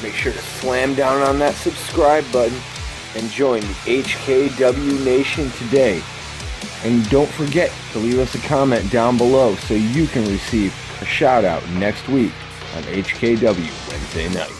make sure to slam down on that subscribe button and join the HKW Nation today. And don't forget to leave us a comment down below so you can receive a shout out next week on HKW Wednesday night.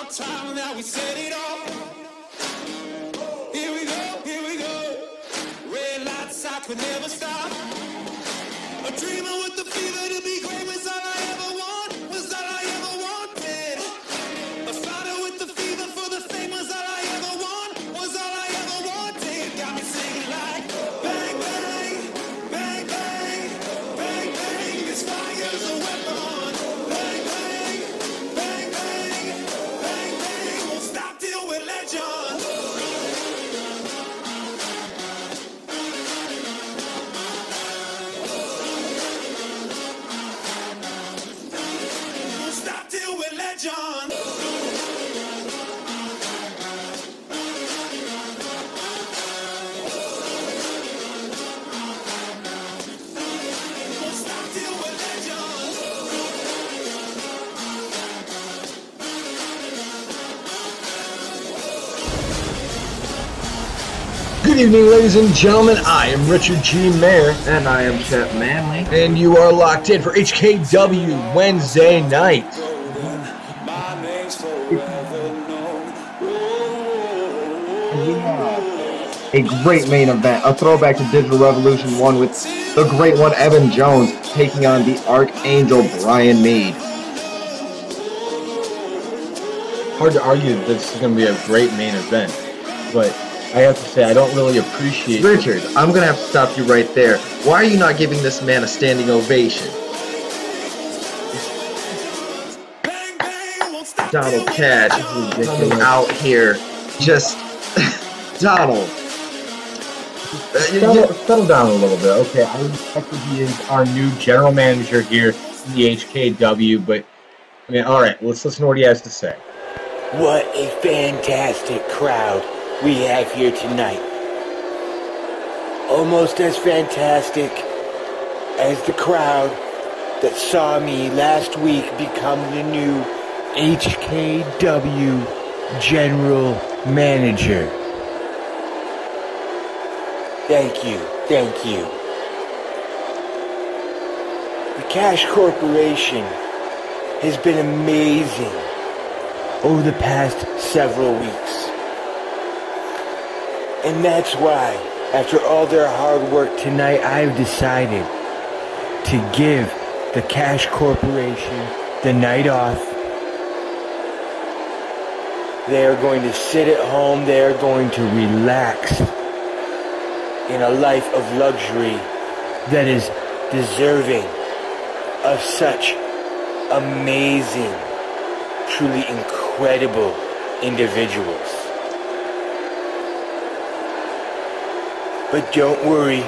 Time that we set it off. Here we go. Red lights, I could never stop. A dreamer with the fever to be great was all I ever want, was all I ever wanted. A fighter with the fever for the fame was all I ever want, was all I ever wanted. Got me singing like bang, bang, bang, bang, bang, bang. This fire's a weapon. Bang, bang, bang, bang. Stop till we're legends. Stop till we're legends. Stop till we're legends. Good evening, ladies and gentlemen. I am Richard G. Mayer. And I am Chet Manley. And you are locked in for HKW Wednesday night. A great main event, a throwback to Digital Revolution 1 with the great one Evan Jones taking on the Archangel Brian Mead. Hard to argue that this is going to be a great main event, but I have to say I don't really appreciate... Richard, I'm going to have to stop you right there. Why are you not giving this man a standing ovation? Donald Cash is out here. Just... Donald. Settle down a little bit, okay? I respect that he is our new general manager here in the HKW, but, I mean, alright, let's listen to what he has to say. What a fantastic crowd we have here tonight. Almost as fantastic as the crowd that saw me last week become the new HKW General Manager. Thank you, thank you. The Cash Corporation has been amazing over the past several weeks. And that's why, after all their hard work tonight, I've decided to give the Cash Corporation the night off. They are going to sit at home. They are going to relax in a life of luxury that is deserving of such amazing, truly incredible individuals. But don't worry,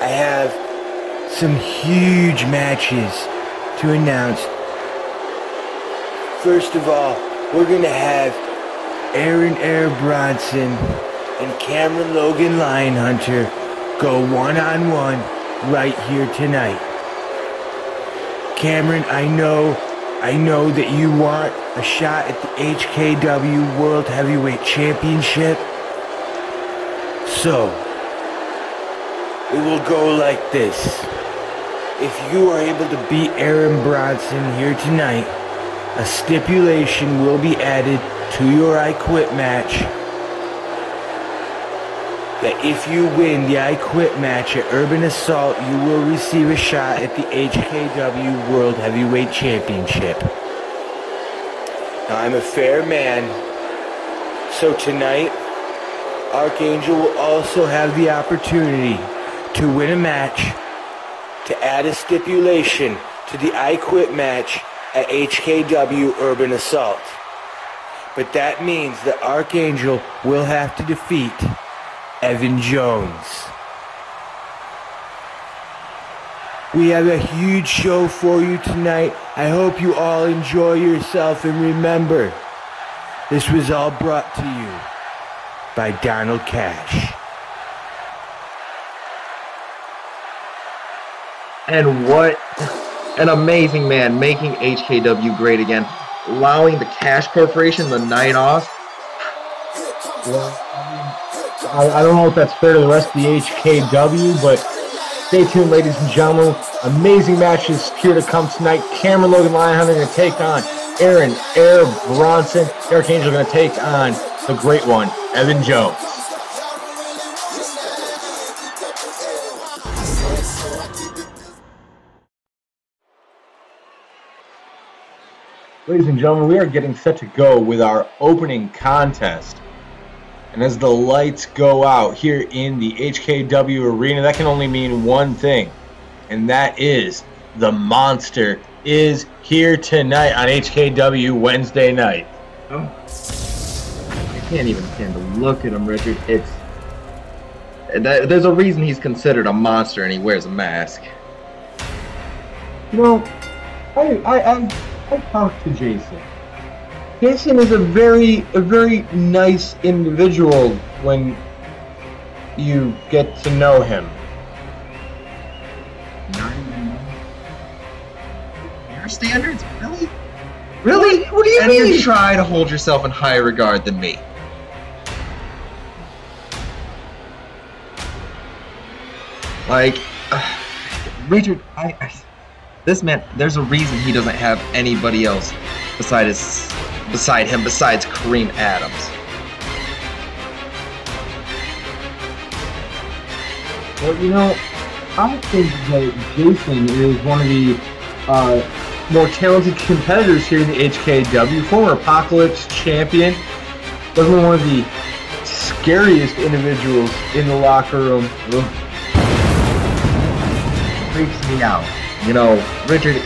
I have some huge matches to announce. First of all, we're going to have Aaron Bronson and Cameron Logan Lionhunter go one-on-one right here tonight. Cameron, I know that you want a shot at the HKW World Heavyweight Championship. So, it will go like this. If you are able to beat Aaron Bronson here tonight, a stipulation will be added to your I Quit match that if you win the I Quit match at Urban Assault, you will receive a shot at the HKW World Heavyweight Championship. Now, I'm a fair man, so tonight, Archangel will also have the opportunity to win a match to add a stipulation to the I Quit match at HKW Urban Assault. But that means the Archangel will have to defeat Evan Jones. We have a huge show for you tonight. I hope you all enjoy yourself, and remember, this was all brought to you by Donald Cash. And what an amazing man, making HKW great again, allowing the Cash Corporation the night off. Well, I don't know if that's fair to the rest of the HKW, but stay tuned, ladies and gentlemen. Amazing matches here to come tonight. Cameron Logan Lionhunter going to take on Aaron Air Bronson. Archangel going to take on the great one, Evan Jones. Ladies and gentlemen, we are getting set to go with our opening contest. And as the lights go out here in the HKW arena, that can only mean one thing. And that is the monster is here tonight on HKW Wednesday night. Oh. I can't even stand to look at him, Richard. There's a reason he's considered a monster and he wears a mask. You know, I talked to Jason. Jason is a very nice individual when you get to know him. Your standards? Really? Really? What do you mean? And you try to hold yourself in higher regard than me. Like, Richard, this man, there's a reason he doesn't have anybody else beside him besides Kareem Adams. Well, you know, I think that Jason is one of the more talented competitors here in the HKW. Former Apocalypse champion. Definitely one of the scariest individuals in the locker room. Ugh. Freaks me out. You know, Richard,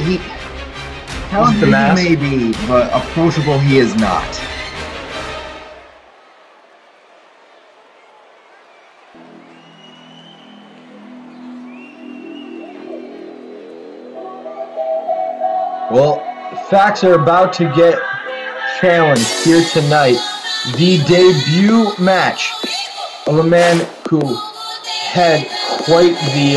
talented he may be, but approachable he is not. Well, facts are about to get challenged here tonight. The debut match of a man who had quite the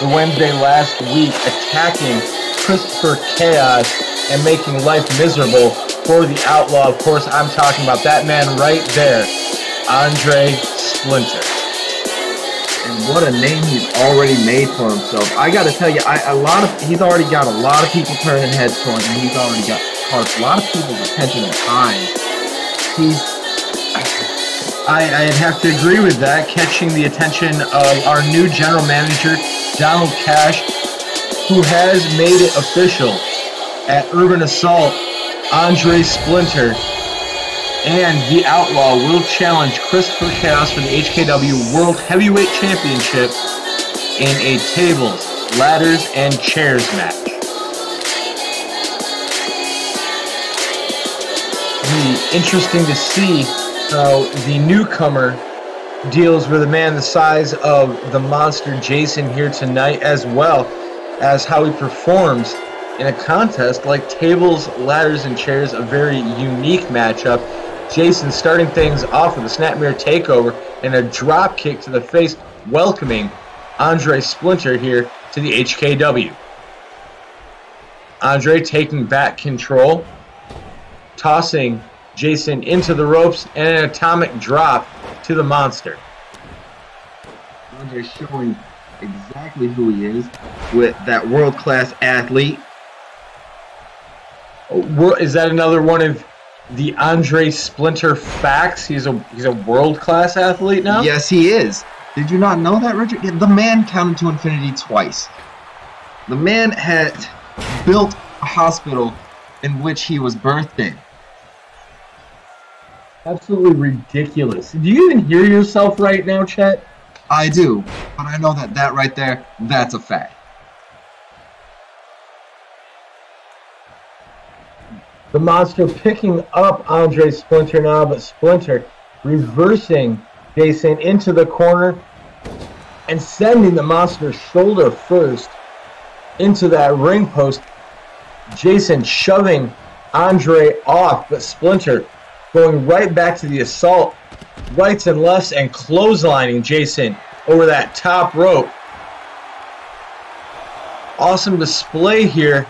Wednesday last week, attacking Christopher Chaos and making life miserable for the Outlaw. Of course, I'm talking about that man right there, Andre Splinter. And what a name he's already made for himself. I gotta tell you, he's already got a lot of people turning heads toward him. He's already got caught a lot of people's attention at times. I'd have to agree with that, catching the attention of our new general manager, Donald Cash, who has made it official at Urban Assault. Andre Splinter and the Outlaw will challenge Christopher Chaos for the HKW World Heavyweight Championship in a tables, ladders, and chairs match. It'll be interesting to see how the newcomer deals with a man the size of the monster Jason here tonight, as well as how he performs in a contest like tables, ladders, and chairs, a very unique matchup. Jason starting things off with a snapmare takeover and a drop kick to the face, welcoming Andre Splinter here to the HKW. Andre taking back control, tossing Jason into the ropes, and an atomic drop to the monster. Andre showing exactly who he is with that world-class athlete. Is that another one of the Andre Splinter facts? He's a world-class athlete now? Yes, he is. Did you not know that, Richard? The man counted to infinity twice. The man had built a hospital in which he was birthed in. Absolutely ridiculous. Do you even hear yourself right now, Chet? I do, but I know that right there, that's a fact. The Monster picking up Andre Splinter now, but Splinter reversing Jason into the corner and sending the Monster shoulder first into that ring post. Jason shoving Andre off, but Splinter going right back to the assault, rights and lefts, and clotheslining Jason over that top rope. Awesome display here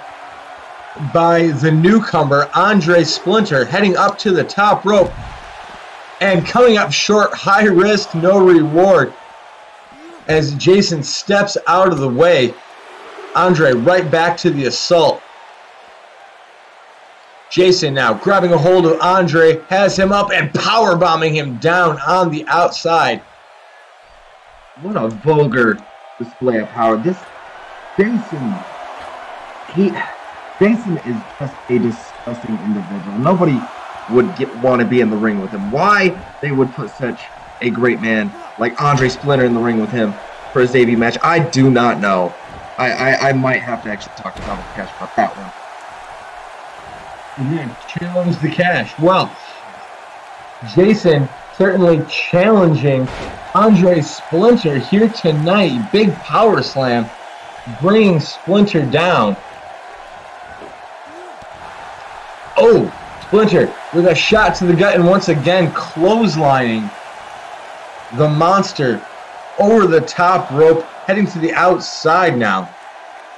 by the newcomer, Andre Splinter, heading up to the top rope and coming up short. High risk, no reward, as Jason steps out of the way. Andre right back to the assault. Jason now grabbing a hold of Andre, has him up and power bombing him down on the outside. What a vulgar display of power. This Jason is just a disgusting individual. Nobody would want to be in the ring with him. Why they would put such a great man like Andre Splinter in the ring with him for his debut match, I do not know. I might have to actually talk to Dominic Cash about that one. Challenge the Cash. Well, Jason certainly challenging Andre Splinter here tonight. Big power slam, bringing Splinter down. Oh, Splinter with a shot to the gut, and once again clotheslining the Monster over the top rope, heading to the outside now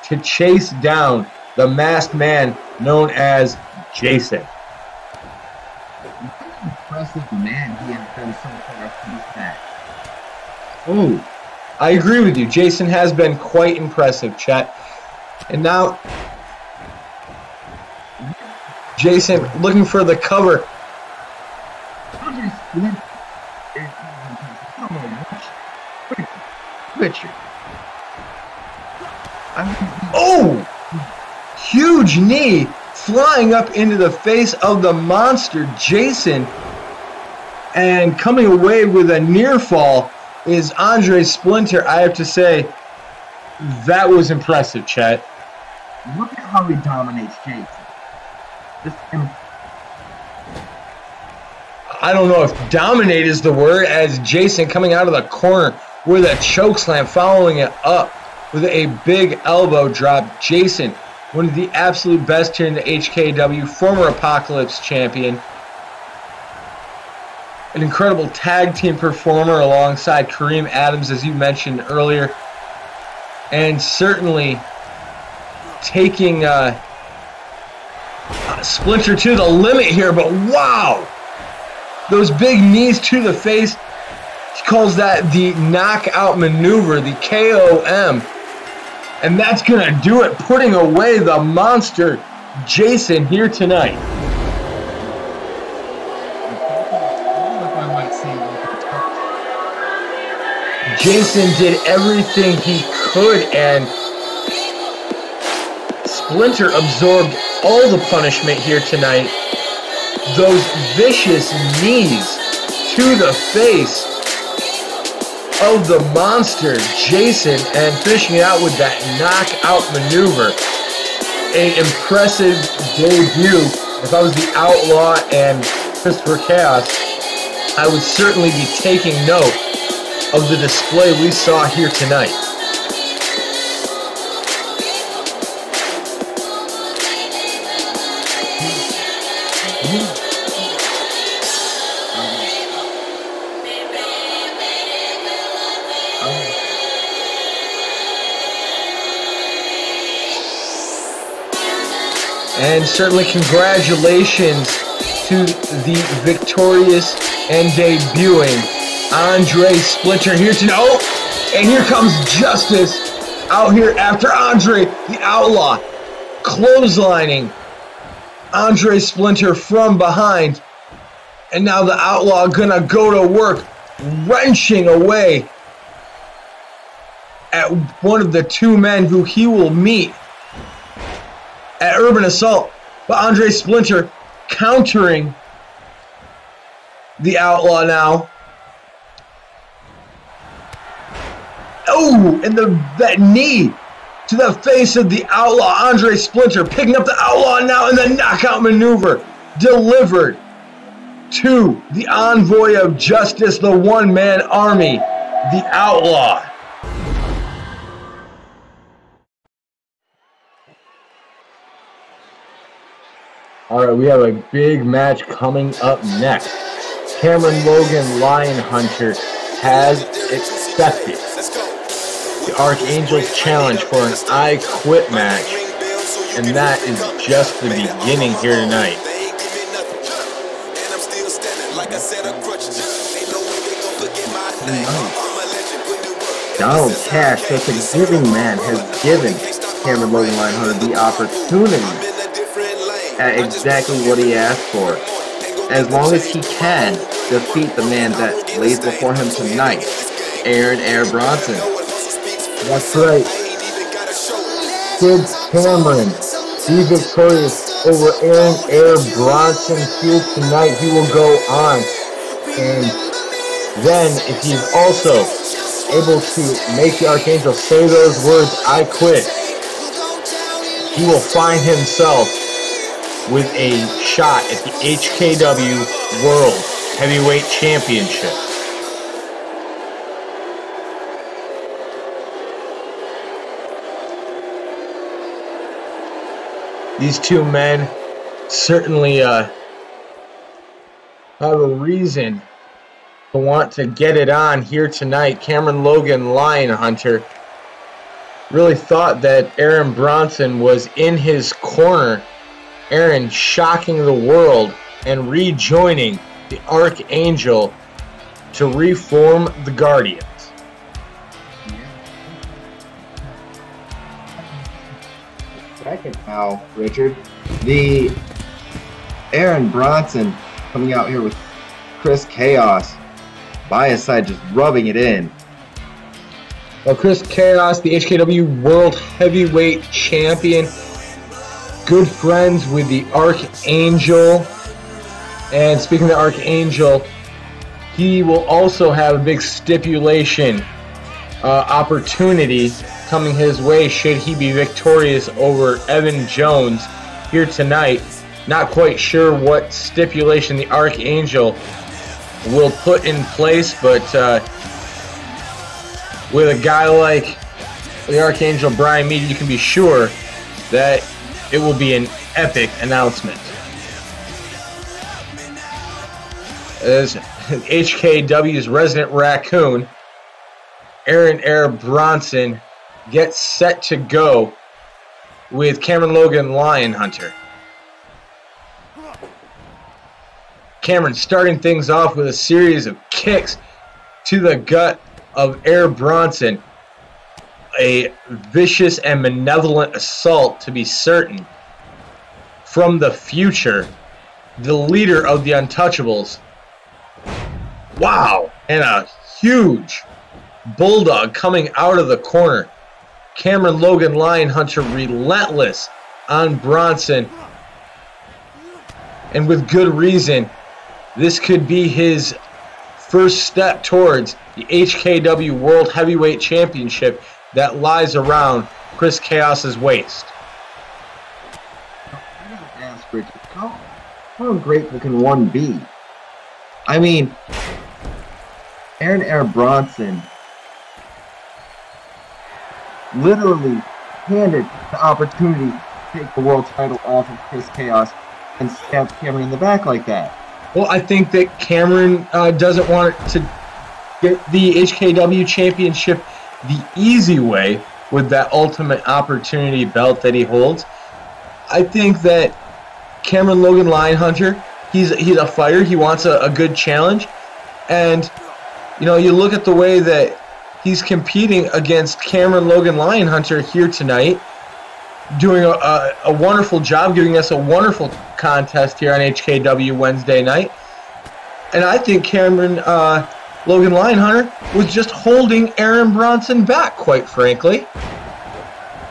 to chase down the masked man known as Jason. What an impressive man he has been so far for this match. Oh, I agree with you. Jason has been quite impressive, Chet. And now Jason looking for the cover. Richard. Oh! Huge knee flying up into the face of the Monster, Jason. And coming away with a near fall is Andre Splinter. I have to say, that was impressive, Chet. Look at how he dominates Jason. I don't know if dominate is the word, as Jason coming out of the corner with a chokeslam, following it up with a big elbow drop. Jason, one of the absolute best here in the HKW, former Apocalypse champion. An incredible tag team performer alongside Kareem Adams, as you mentioned earlier. And certainly taking Splinter to the limit here, but wow! Those big knees to the face. He calls that the knockout maneuver, the KOM. And that's going to do it, putting away the Monster, Jason, here tonight. Jason did everything he could, and Splinter absorbed all the punishment here tonight. Those vicious knees to the face of the Monster, Jason, and finishing it out with that knockout maneuver. An impressive debut. If I was the Outlaw and Christopher Chaos, I would certainly be taking note of the display we saw here tonight. And certainly congratulations to the victorious and debuting Andre Splinter here tonight. Oh, and here comes Justice out here after Andre the Outlaw, clotheslining Andre Splinter from behind. And now the Outlaw gonna go to work, wrenching away at one of the two men who he will meet at Urban Assault. But Andre Splinter countering the Outlaw now. Oh, and that knee to the face of the Outlaw, Andre Splinter, picking up the Outlaw now in the knockout maneuver, delivered to the envoy of justice, the one-man army, the Outlaw. All right, we have a big match coming up next. Cameron Logan Lion Hunter has accepted the Archangel's challenge for an I Quit match, and that is just the beginning here tonight. Donald Cash, such a giving man, has given Cameron Logan Lion Hunter the opportunity at exactly what he asked for. As long as he can defeat the man that lays before him tonight, Aaron Air Bronson. That's right. Kid Cameron be victorious over Aaron Air Bronson here tonight. He will go on, and then if he's also able to make the Archangel say those words, I quit, he will find himself with a shot at the HKW World Heavyweight Championship. These two men certainly have a reason to want to get it on here tonight. Cameron Logan Lion Hunter really thought that Aaron Bronson was in his corner. Aaron shocking the world and rejoining the Archangel to reform the Guardians. Second now, Richard. The Aaron Bronson coming out here with Chris Chaos by his side, just rubbing it in. Well, Chris Chaos, the HKW World Heavyweight Champion, good friends with the Archangel. And speaking of the Archangel, he will also have a big stipulation opportunity coming his way should he be victorious over Evan Jones here tonight. Not quite sure what stipulation the Archangel will put in place, but with a guy like the Archangel Brian Mead, you can be sure that it will be an epic announcement. As HKW's resident raccoon, Aaron Air Bronson, gets set to go with Cameron Logan Lion Hunter. Cameron starting things off with a series of kicks to the gut of Air Bronson. A vicious and malevolent assault, to be certain, from the future, the leader of the Untouchables. Wow, and a huge bulldog coming out of the corner. Cameron Logan Lion Hunter relentless on Bronson, and with good reason. This could be his first step towards the HKW World Heavyweight Championship that lies around Chris Chaos's waist. I gotta ask, Richard, how grateful can one be? I mean, Aaron Air Bronson literally handed the opportunity to take the world title off of Chris Chaos and stab Cameron in the back like that. Well, I think that Cameron doesn't want to get the HKW Championship the easy way with that Ultimate Opportunity belt that he holds. I think that Cameron Logan Lion Hunter, he's a fighter. He wants a good challenge. And, you know, you look at the way that he's competing against Cameron Logan Lion Hunter here tonight, doing a wonderful job, giving us a wonderful contest here on HKW Wednesday night. And I think Cameron Logan Lion Hunter was just holding Aaron Bronson back, quite frankly.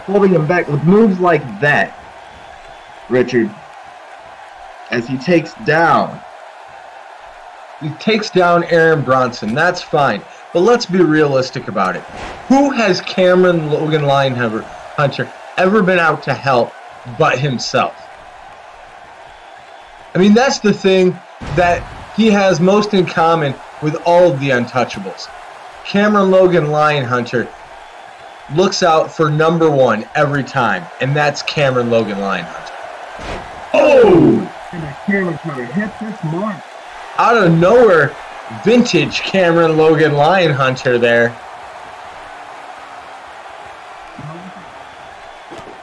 Holding him back with moves like that, Richard, as he takes down. He takes down Aaron Bronson, that's fine. But let's be realistic about it. Who has Cameron Logan Lion Hunter Hunter ever been out to help but himself. I mean, that's the thing that he has most in common with all of the Untouchables. Cameron Logan Lionhunter looks out for number one every time, and that's Cameron Logan Lionhunter. Oh! And a Cameron cutter hits this mark. Out of nowhere, vintage Cameron Logan Lionhunter there.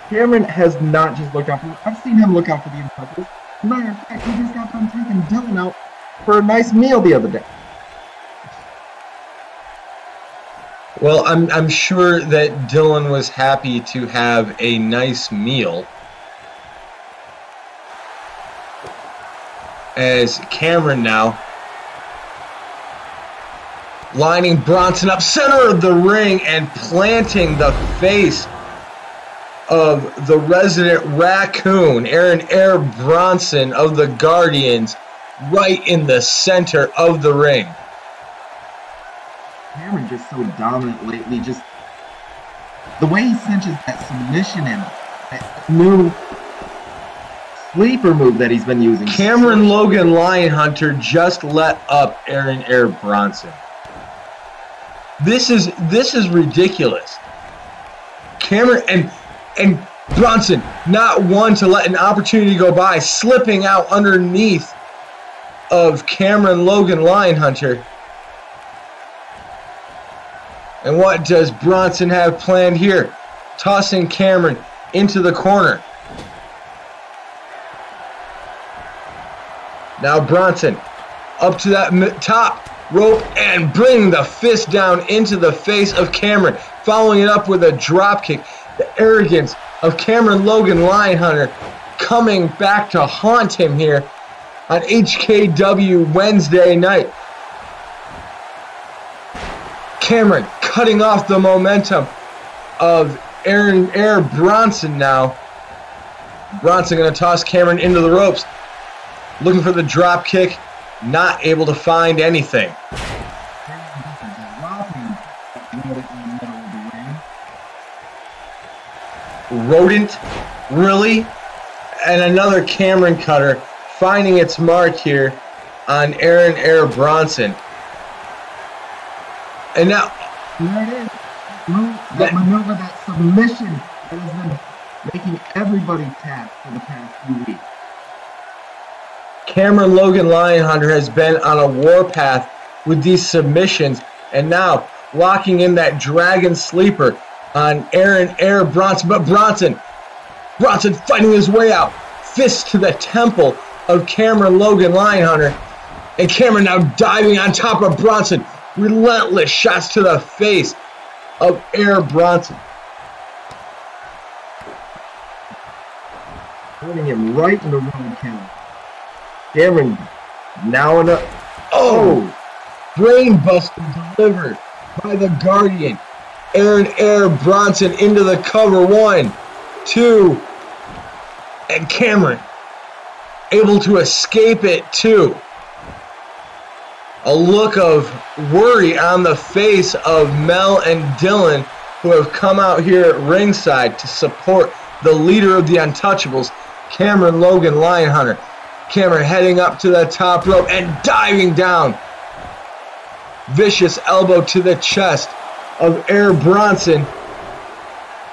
Cameron has not just looked out for. I've seen him look out for the Untouchables. Matter of fact, he just got done taking Dylan out for a nice meal the other day. Well, I'm sure that Dylan was happy to have a nice meal. As Cameron now lining Bronson up center of the ring and planting the face of the resident raccoon, Aaron Air Bronson of the Guardians, right in the center of the ring. Cameron just so dominant lately. Just the way he cinches that submission in, that new sleeper move that he's been using. Cameron Logan Lionhunter just let up Aaron Air Bronson. This is ridiculous. Cameron and Bronson, not one to let an opportunity go by, slipping out underneath of Cameron Logan Lionhunter. And what does Bronson have planned here? Tossing Cameron into the corner. Now Bronson up to that top rope and bring the fist down into the face of Cameron, following it up with a drop kick. The arrogance of Cameron Logan Lionhunter coming back to haunt him here on HKW Wednesday night. Cameron cutting off the momentum of Aaron Air Bronson now. Bronson going to toss Cameron into the ropes. Looking for the drop kick. Not able to find anything. Rodent? Really? And another Cameron cutter finding its mark here on Aaron Air Bronson. And now, there it is. That maneuver, that submission that has been making everybody tap for the past few weeks. Cameron Logan Lionhunter has been on a warpath with these submissions, and now locking in that Dragon Sleeper on Aaron Air Bronson. But Bronson fighting his way out. Fist to the temple of Cameron Logan Lionhunter. And Cameron now diving on top of Bronson. Relentless shots to the face of Air Bronson. Putting him right in the wrong count. Cameron now in a... Oh! Brainbuster delivered by the Guardian. Aaron Air Bronson into the cover. 1, 2. And Cameron able to escape it 2. A look of worry on the face of Mel and Dylan, who have come out here at ringside to support the leader of the Untouchables, Cameron Logan Lionhunter. Cameron heading up to the top rope and diving down. Vicious elbow to the chest of Air Bronson.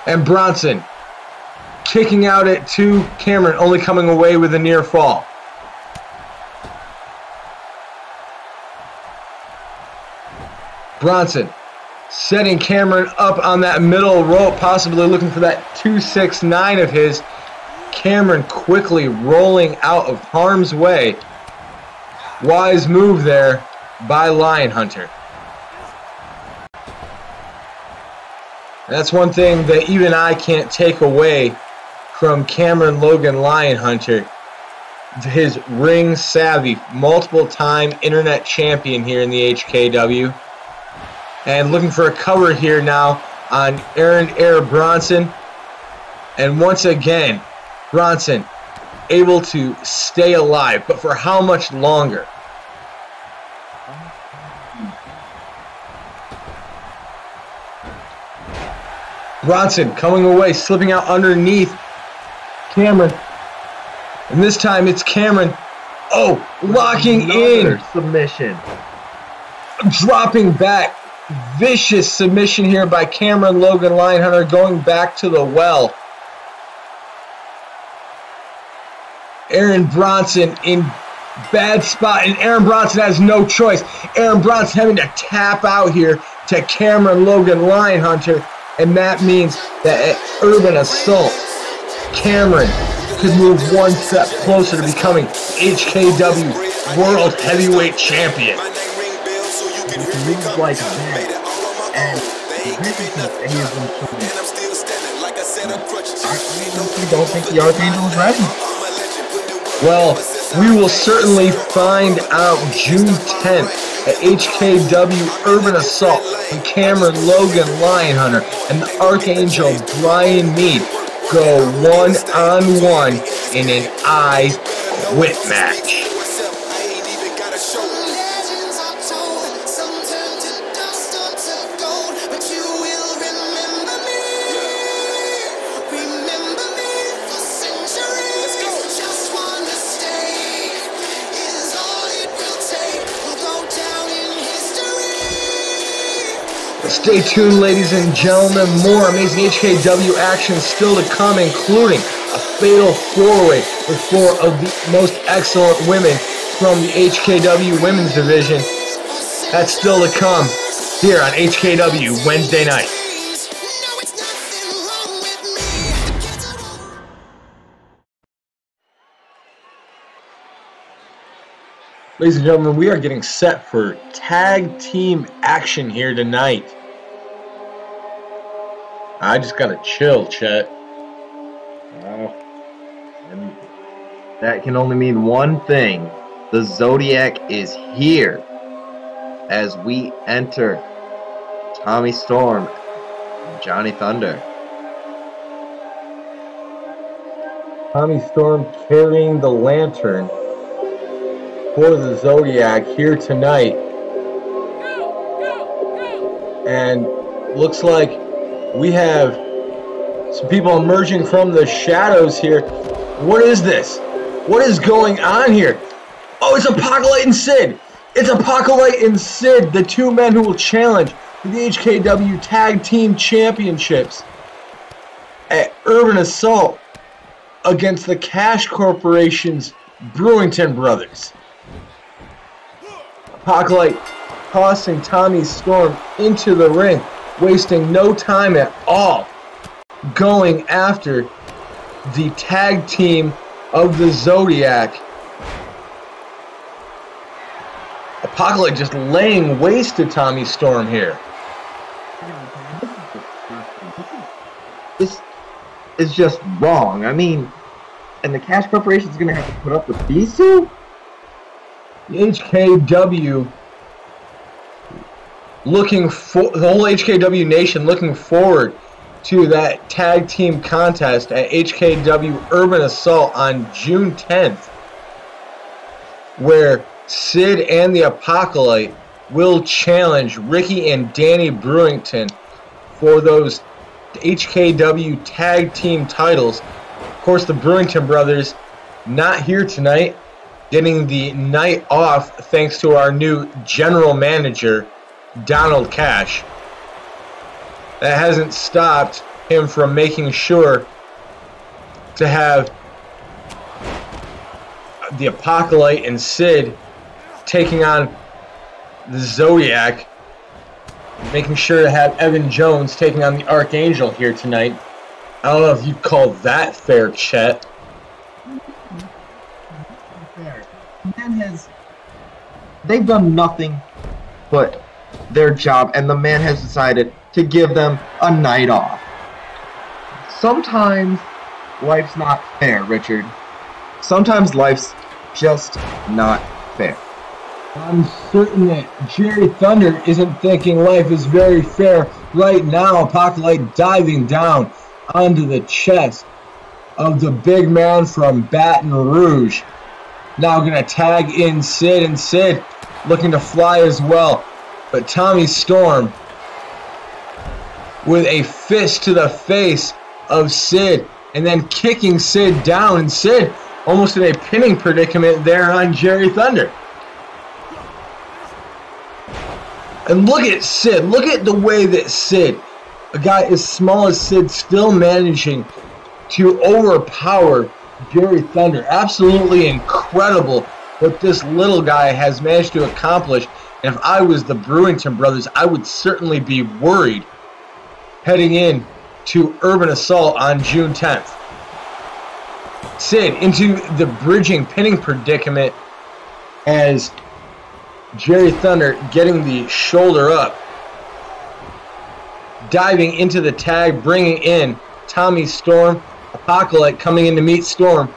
And Bronson kicking out at 2. Cameron only coming away with a near fall. Bronson setting Cameron up on that middle rope, possibly looking for that 269 of his. Cameron quickly rolling out of harm's way. Wise move there by Lionhunter. That's one thing that even I can't take away from Cameron Logan Lionhunter. His ring savvy, multiple time internet champion here in the HKW. And looking for a cover here now on Aaron Air Bronson. And once again, Bronson able to stay alive, but for how much longer? Bronson coming away, slipping out underneath Cameron. And this time it's Cameron. Oh, locking in. Submission. Dropping back. Vicious submission here by Cameron Logan Lionhunter, going back to the well. Aaron Bronson in bad spot, and Aaron Bronson has no choice. Aaron Bronson having to tap out here to Cameron Logan Lionhunter, and that means that at Urban Assault, Cameron could move one step closer to becoming HKW World Heavyweight Champion. Moves like that, and I don't think the Archangel is ready. Well, we will certainly find out June 10th at HKW Urban Assault when Cameron Logan Lionhunter and the Archangel Brian Mead go one-on-one in an I Quit match. Stay tuned, ladies and gentlemen. More amazing HKW action still to come, including a fatal four-way with four of the most excellent women from the HKW women's division. That's still to come here on HKW Wednesday night. Ladies and gentlemen, we are getting set for tag team action here tonight. I just gotta chill, Chet. And that can only mean one thing. The Zodiac is here as we enter Tommy Storm and Johnny Thunder. Tommy Storm carrying the lantern for the Zodiac here tonight. And looks like we have some people emerging from the shadows here. What is this? What is going on here? Oh, it's Apocalypse and Sid. It's Apocalypse and Sid, the two men who will challenge for the HKW Tag Team Championships at Urban Assault against the Cash Corporation's Brewington Brothers. Apocalypse tossing Tommy Storm into the ring, wasting no time at all, going after the tag team of the Zodiac. Apocalypse just laying waste to Tommy Storm here. This is just wrong. I mean, and the Cash Corporation is going to have to put up with these two? The HKW looking for the whole HKW nation looking forward to that tag team contest at HKW Urban Assault on June 10th, where Sid and the Apocalypse will challenge Ricky and Danny Brewington for those HKW tag team titles. Of course, the Brewington brothers not here tonight, getting the night off thanks to our new general manager, Donald Cash. That hasn't stopped him from making sure to have the Apocalypse and Sid taking on the Zodiac, making sure to have Evan Jones taking on the Archangel here tonight. I don't know if you'd call that fair, Chet. They've done nothing but their job, and the man has decided to give them a night off. Sometimes life's not fair, Richard. Sometimes life's just not fair. I'm certain that Jerry Thunder isn't thinking life is very fair right now. Apocalypse diving down onto the chest of the big man from Baton Rouge. Now going to tag in Sid, and Sid looking to fly as well. But Tommy Storm with a fist to the face of Sid, and then kicking Sid down, and Sid almost in a pinning predicament there on Jerry Thunder. And look at Sid. Look at the way that Sid, a guy as small as Sid, still managing to overpower Jerry Thunder. Absolutely incredible what this little guy has managed to accomplish. And if I was the Brewington brothers, I would certainly be worried heading in to Urban Assault on June 10th. Sid into the bridging pinning predicament as Jerry Thunder getting the shoulder up. Diving into the tag, bringing in Tommy Storm. Apocalypse coming in to meet Storm.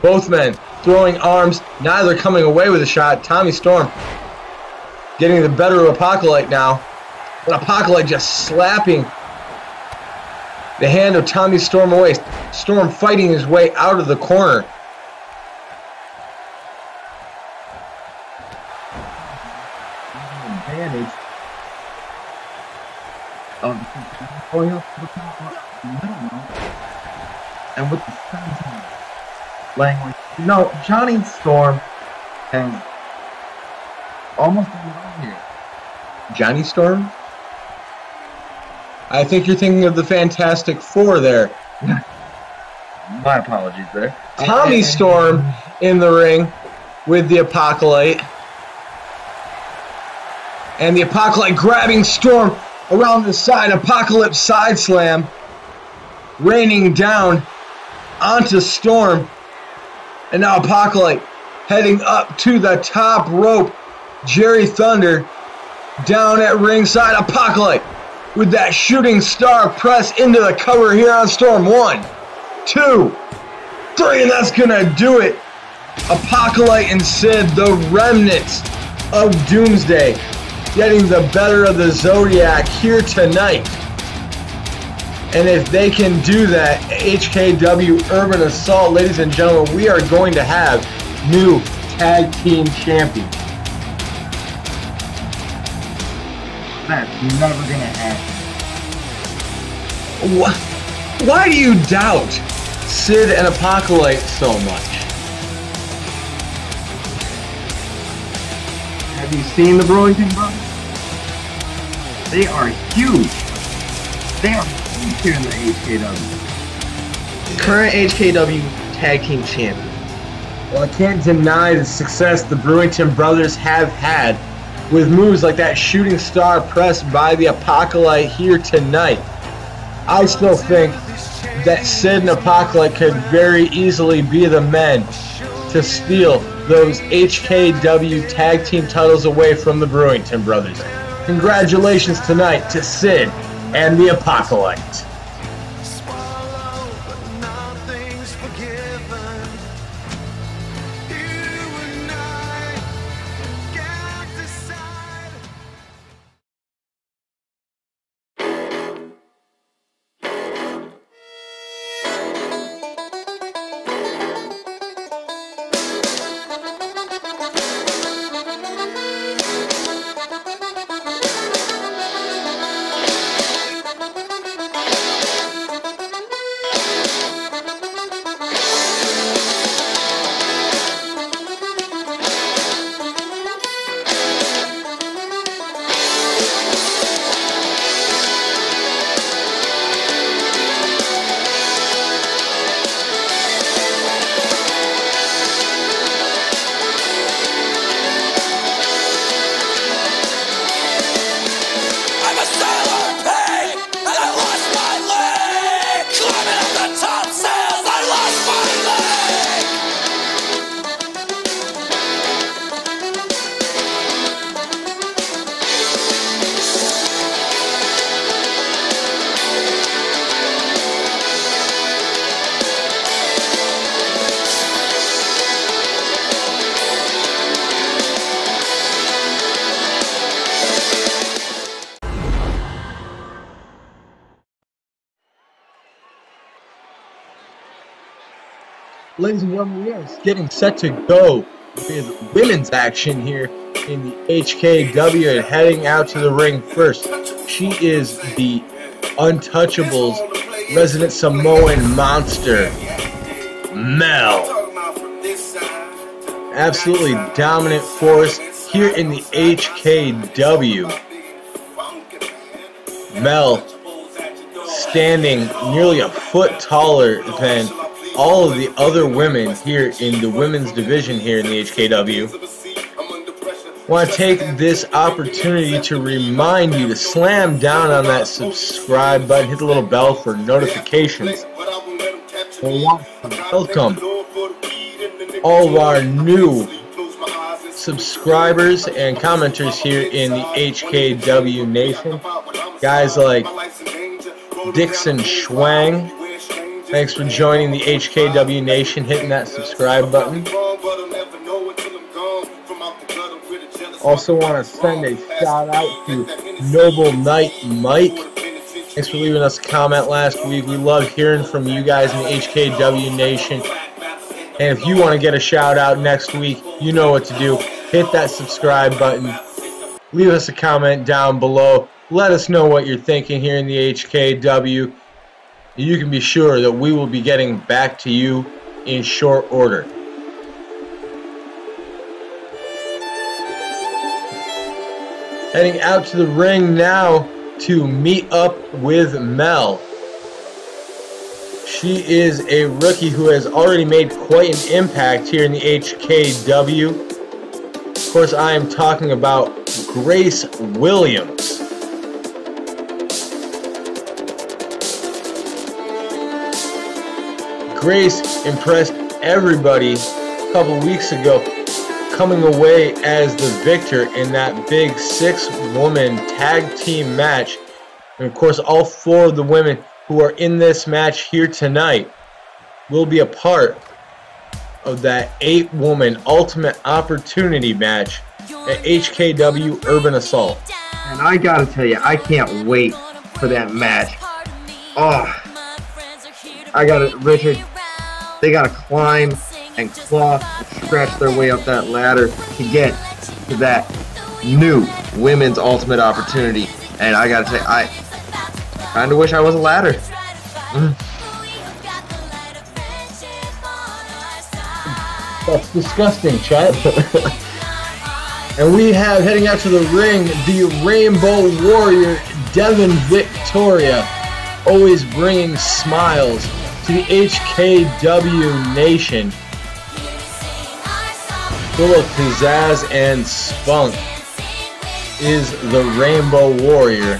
Both men throwing arms, neither coming away with a shot. Tommy Storm getting the better of Apocalypse now. But Apocalypse just slapping the hand of Tommy Storm away. Storm fighting his way out of the corner. Advantage of going up to the top middle, and with the sense language. No, Johnny Storm has almost done it all here. Johnny Storm? I think you're thinking of the Fantastic Four there. My apologies there. Tommy Storm in the ring with the Apocalypse. And the Apocalypse grabbing Storm around the side. Apocalypse side slam. Raining down onto Storm. And now Apocalypse heading up to the top rope. Jerry Thunder down at ringside. Apocalypse with that shooting star press into the cover here on Storm. 1, 2, 3, and that's gonna do it. Apocalypse and Sid, the remnants of Doomsday, getting the better of the Zodiac here tonight. And if they can do that, HKW Urban Assault, ladies and gentlemen, we are going to have new tag team champions. That's never gonna happen. Why do you doubt Sid and Apocalypse so much? Have you seen the Brewington brothers? They are huge. They are huge here in the HKW. Current HKW Tag Team Champion. Well, I can't deny the success the Brewington brothers have had with moves like that shooting star press by the Apocalypse here tonight. I still think that Sid and Apocalypse could very easily be the men to steal those HKW tag team titles away from the Brewington brothers. Congratulations tonight to Sid and the Apocalypse. Ladies and gentlemen, we are getting set to go with women's action here in the HKW and heading out to the ring first. She is the Untouchables, resident Samoan monster, Mel. Absolutely dominant force here in the HKW. Mel standing nearly a foot taller than all of the other women here in the women's division here in the HKW. I want to take this opportunity to remind you to slam down on that subscribe button, hit the little bell for notifications. We want to welcome all of our new subscribers and commenters here in the HKW Nation. Guys like Dixon Schwang, thanks for joining the HKW Nation, hitting that subscribe button. Also want to send a shout out to Noble Knight Mike. Thanks for leaving us a comment last week. We love hearing from you guys in the HKW Nation. And if you want to get a shout out next week, you know what to do. Hit that subscribe button. Leave us a comment down below. Let us know what you're thinking here in the HKW. You can be sure that we will be getting back to you in short order. Heading out to the ring now to meet up with Mel. She is a rookie who has already made quite an impact here in the HKW. Of course, I am talking about Grace Williams. Grace impressed everybody a couple weeks ago, coming away as the victor in that big 6-woman tag team match. And of course, all 4 of the women who are in this match here tonight will be a part of that 8-woman Ultimate Opportunity match at HKW Urban Assault. And I gotta tell you, I can't wait for that match. Oh, Richard, they gotta climb and claw and scratch their way up that ladder to get to that new Women's Ultimate Opportunity. And I gotta say, I kind of wish I was a ladder. That's disgusting, Chet. And we have, heading out to the ring, the Rainbow Warrior, Devin Victoria, always bringing smiles to the HKW Nation. Full of pizzazz and spunk is the Rainbow Warrior.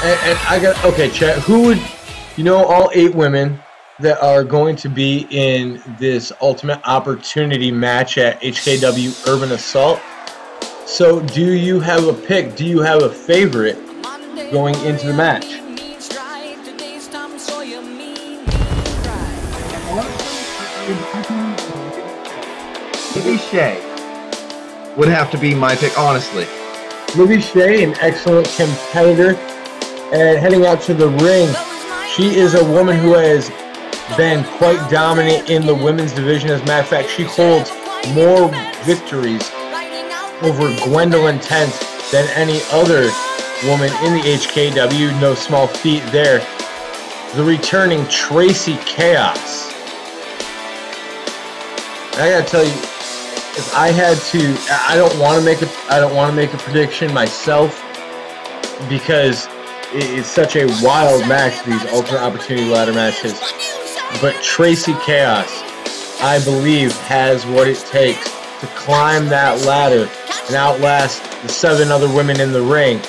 And I got, okay, Chet, who would, you know, all 8 women that are going to be in this Ultimate Opportunity match at HKW Urban Assault. So do you have a pick? Do you have a favorite going into the match? Libby Shea would have to be my pick, honestly. Libby Shea, an excellent competitor. And heading out to the ring, she is a woman who has been quite dominant in the women's division. As a matter of fact, she holds more victories over Gwendolyn Tent than any other woman in the HKW. No small feat there. The returning Tracy Chaos. I gotta tell you, if I had to, I don't want to make a prediction myself, because it's such a wild match, these Ultimate Opportunity ladder matches. But Tracy Chaos, I believe, has what it takes to climb that ladder and outlast the 7 other women in the ring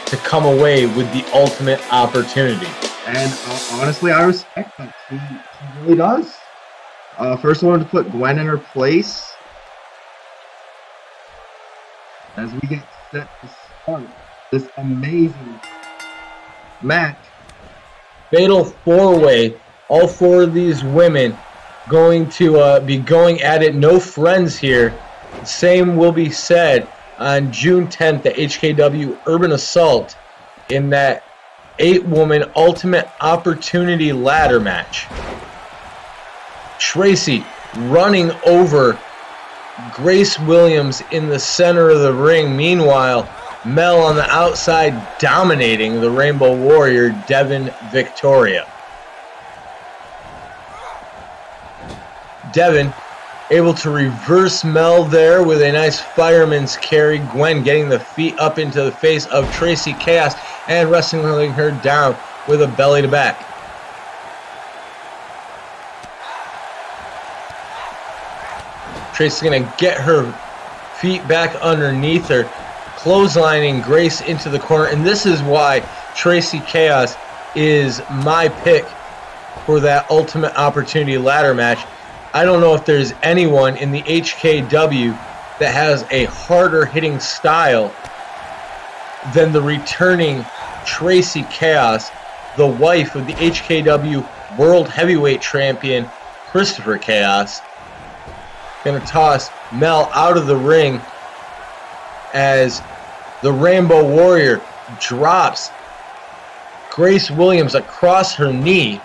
to come away with the Ultimate Opportunity. And honestly, I respect that. She really does. First, I wanted to put Gwen in her place as we get set to start this amazing match. Fatal 4-way. All 4 of these women going to be going at it. No friends here. The same will be said on June 10th at HKW Urban Assault in that 8-woman Ultimate Opportunity ladder match. Tracy running over Grace Williams in the center of the ring. Meanwhile, Mel on the outside dominating the Rainbow Warrior, Devin Victoria. Devin able to reverse Mel there with a nice fireman's carry. Gwen getting the feet up into the face of Tracy Chaos and wrestling her down with a belly to back. Tracy's going to get her feet back underneath her, clotheslining Grace into the corner. And this is why Tracy Chaos is my pick for that Ultimate Opportunity ladder match. I don't know if there's anyone in the HKW that has a harder hitting style than the returning Tracy Chaos, the wife of the HKW World Heavyweight Champion, Christopher Chaos. Going to toss Mel out of the ring as the Rainbow Warrior drops Grace Williams across her knee.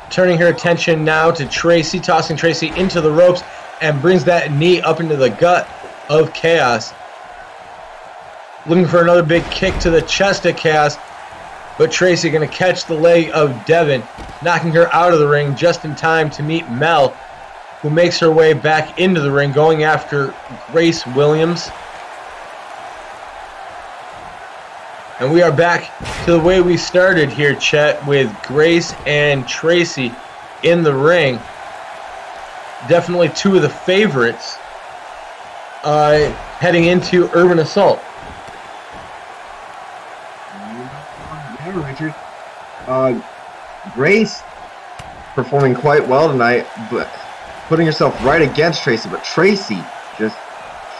Turning her attention now to Tracy, tossing Tracy into the ropes and brings that knee up into the gut of Chaos. Looking for another big kick to the chest of Chaos, but Tracy going to catch the leg of Devin, knocking her out of the ring just in time to meet Mel, who makes her way back into the ring, going after Grace Williams. And we are back to the way we started here, Chet, with Grace and Tracy in the ring. Definitely two of the favorites heading into Urban Assault. Yeah, Richard. Grace performing quite well tonight, but putting herself right against Tracy, but Tracy just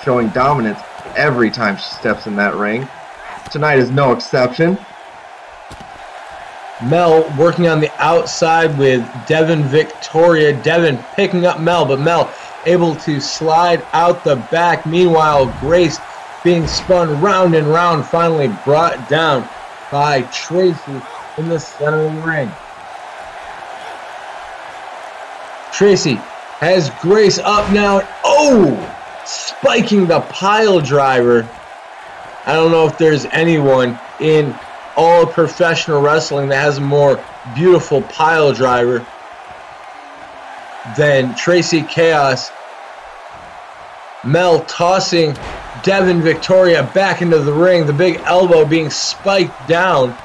showing dominance every time she steps in that ring. Tonight is no exception. Mel working on the outside with Devin Victoria. Devin picking up Mel, but Mel able to slide out the back. Meanwhile, Grace being spun round and round, finally brought down by Tracy in the center of the ring. Tracy has Grace up now. Oh! Spiking the pile driver. I don't know if there's anyone in all of professional wrestling that has a more beautiful pile driver than Tracy Chaos. Mel tossing Devin Victoria back into the ring. The big elbow being spiked down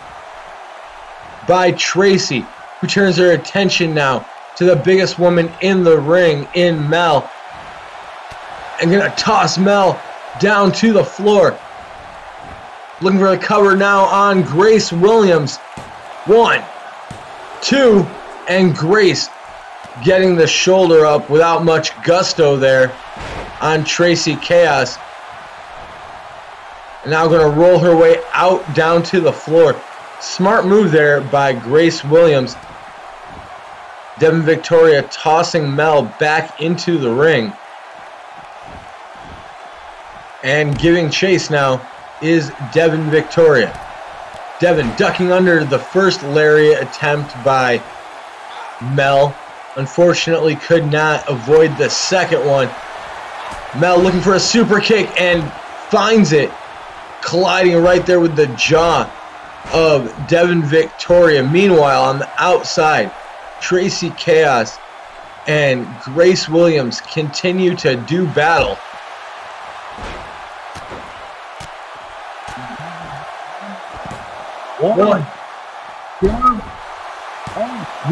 by Tracy, who turns her attention now to the biggest woman in the ring in Mel. And gonna toss Mel down to the floor. Looking for a cover now on Grace Williams. 1, 2, and Grace getting the shoulder up without much gusto there on Tracy Chaos. And now going to roll her way out down to the floor. Smart move there by Grace Williams. Devin Victoria tossing Mel back into the ring. And giving chase now is Devin Victoria. Devin ducking under the first lariat attempt by Mel. Unfortunately could not avoid the second one. Mel looking for a super kick and finds it, colliding right there with the jaw of Devin Victoria. Meanwhile, on the outside, Tracy Chaos and Grace Williams continue to do battle. One, two,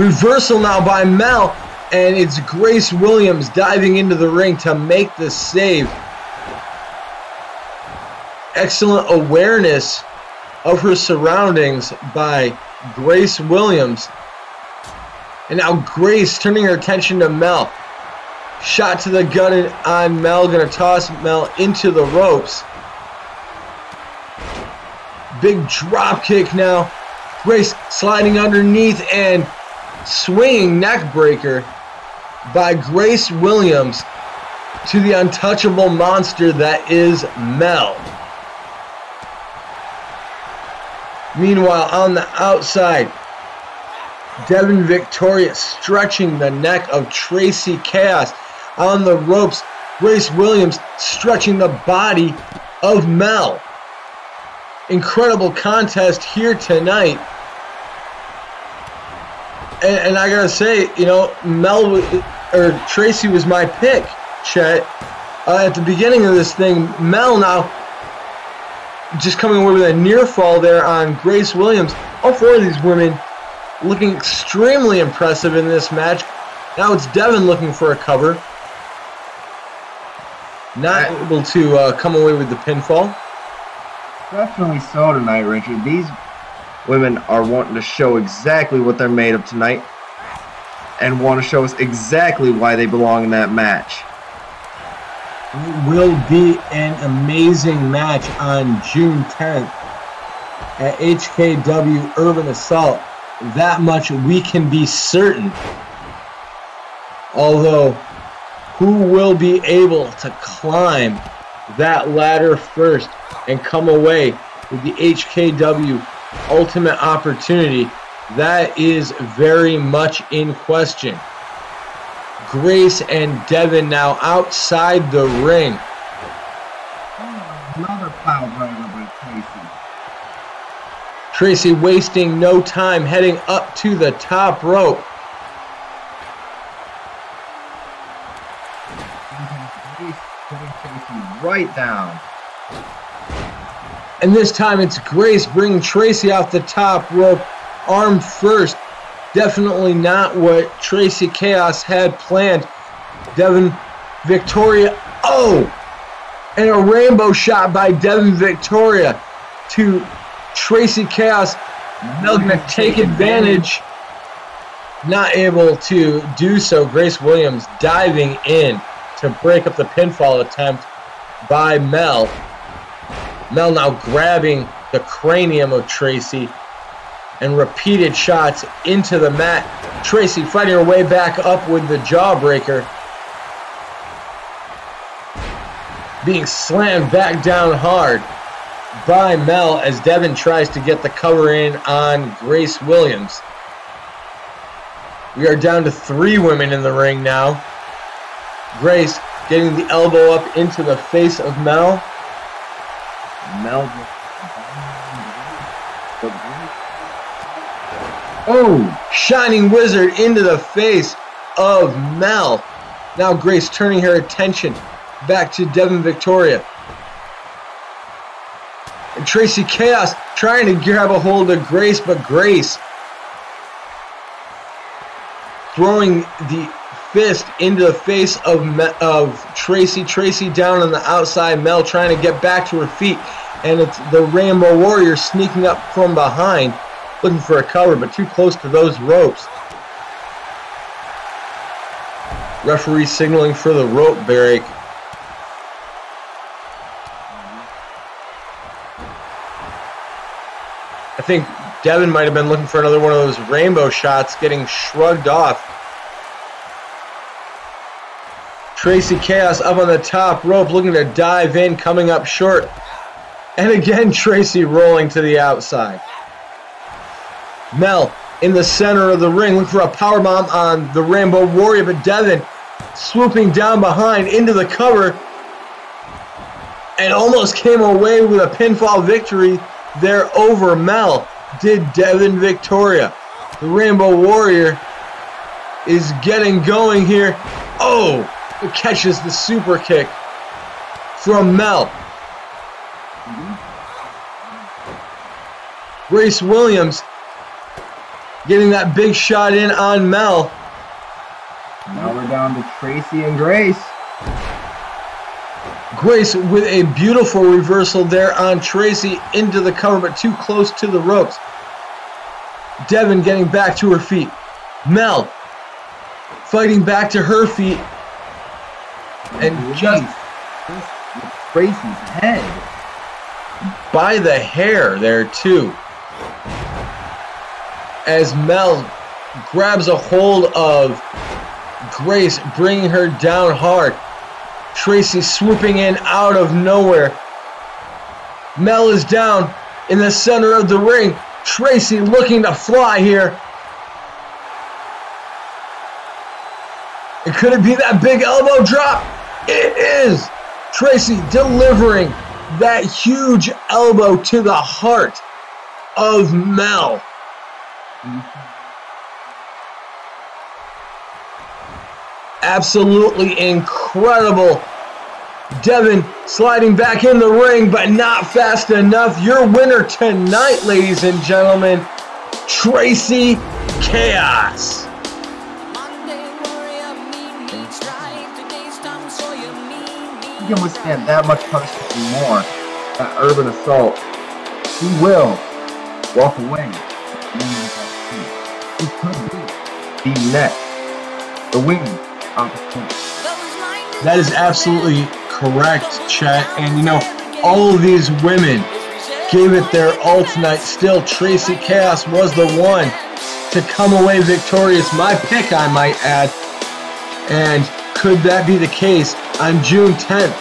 reversal now by Mel, and it's Grace Williams diving into the ring to make the save. Excellent awareness of her surroundings by Grace Williams. And now Grace turning her attention to Mel. Shot to the gut on Mel, gonna toss Mel into the ropes. Big drop kick now. Grace sliding underneath and swinging neck breaker by Grace Williams to the untouchable monster that is Mel. Meanwhile, on the outside, Devin Victoria stretching the neck of Tracy Chaos. on the ropes. Grace Williams stretching the body of Mel. Incredible contest here tonight. And I gotta say, you know, Tracy was my pick, Chet. At the beginning of this thing, Mel now just coming away with a near fall there on Grace Williams. All four of these women looking extremely impressive in this match. Now it's Devin looking for a cover. Not able to come away with the pinfall. Definitely so tonight, Richard. These women are wanting to show exactly what they're made of tonight and want to show us exactly why they belong in that match. It will be an amazing match on June 10th at HKW Urban Assault. That much we can be certain. Although, who will be able to climb that ladder first and come away with the HKW Ultimate Opportunity? That is very much in question. Grace and Devin now outside the ring. Another pile driver by Tracy. Tracy wasting no time, heading up to the top rope. Putting Tracy right down. And this time it's Grace bringing Tracy off the top rope, arm first. Definitely not what Tracy Chaos had planned. Devin Victoria. Oh! And a rainbow shot by Devin Victoria to Tracy Chaos. Mel gonna take advantage. Not able to do so. Grace Williams diving in to break up the pinfall attempt by Mel. Mel now grabbing the cranium of Tracy and repeated shots into the mat. Tracy fighting her way back up with the jawbreaker. Being slammed back down hard by Mel as Devin tries to get the cover in on Grace Williams. We are down to 3 women in the ring now. Grace getting the elbow up into the face of Mel. Mel. Oh! Shining Wizard into the face of Mel. Now Grace turning her attention back to Devin Victoria. And Tracy Chaos trying to grab a hold of Grace, but Grace throwing the fist into the face of Tracy. Tracy down on the outside. Mel trying to get back to her feet. And it's the Rainbow Warrior sneaking up from behind, looking for a cover, but too close to those ropes. Referee signaling for the rope break. I think Devin might have been looking for another one of those rainbow shots, getting shrugged off. Tracy Chaos up on the top rope, looking to dive in, coming up short. And again, Tracy rolling to the outside. Mel in the center of the ring, looking for a powerbomb on the Rainbow Warrior, but Devin swooping down behind into the cover and almost came away with a pinfall victory there over Mel. Did Devin Victoria. The Rainbow Warrior is getting going here. Oh! It catches the super kick from Mel. Grace Williams getting that big shot in on Mel. Now we're down to Tracy and Grace. Grace with a beautiful reversal there on Tracy into the cover, but too close to the ropes. Devin getting back to her feet. Mel fighting back to her feet. And just Tracy's head. By the hair there too. As Mel grabs a hold of Grace, bringing her down hard. Tracy swooping in out of nowhere. Mel is down in the center of the ring. Tracy looking to fly here. And could it be that big elbow drop? It is. Tracy delivering that huge elbow to the heart of Mel. Absolutely incredible. Devin sliding back in the ring, but not fast enough. Your winner tonight, ladies and gentlemen, Tracy Chaos. He can withstand that much punishment and more. That urban assault. He will walk away. He could be the next, the winning opportunity. That is absolutely correct, Chet. And you know, all of these women gave it their all tonight. Still, Tracy Chaos was the one to come away victorious. My pick, I might add. And could that be the case on June 10th